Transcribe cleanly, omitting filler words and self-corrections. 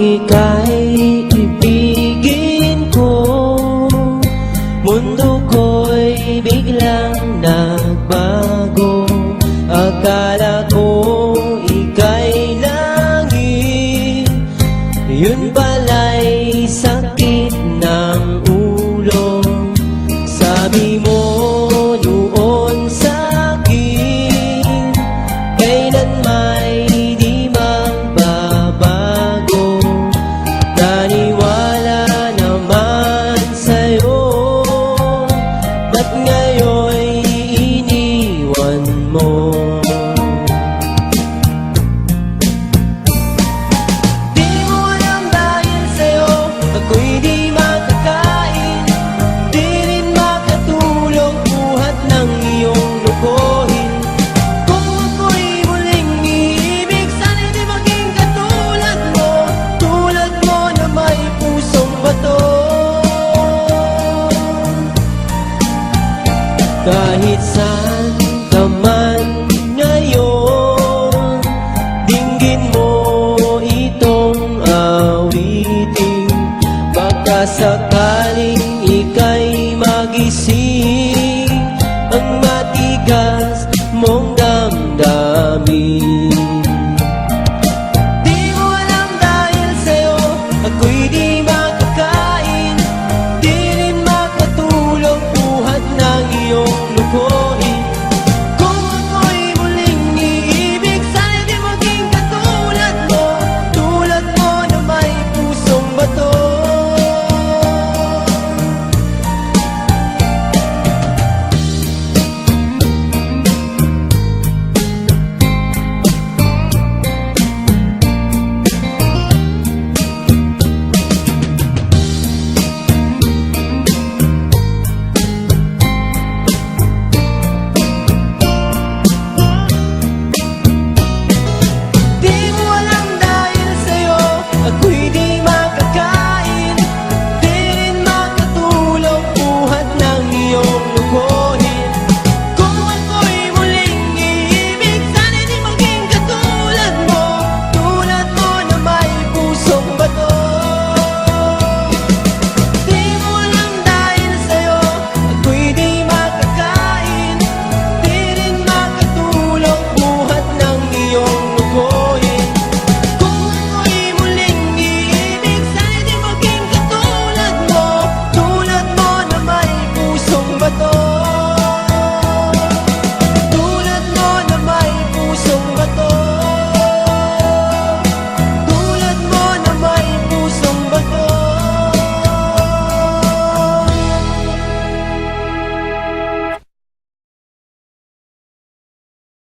ika'y ibigin ko, mundo ko'y biglang nagbago. Akala ko ika'y langit, yun pala'y sakit ng ulo. Sabi mo noon sa'kin, kailan may di magbabago. Naniwala naman sa'yo, ba't ngayon'y iniwan mo? Di mo alam dahil sa'yo ako'y di makakain, di rin makatulog buhat ng iyong lukohin. Kung ako'y muling iibig, sana'y di maging katulad mo, tulad mo na may pusong bato. Kahit saan ka man ngayon, dinggin mo itong awitin, baka sakaling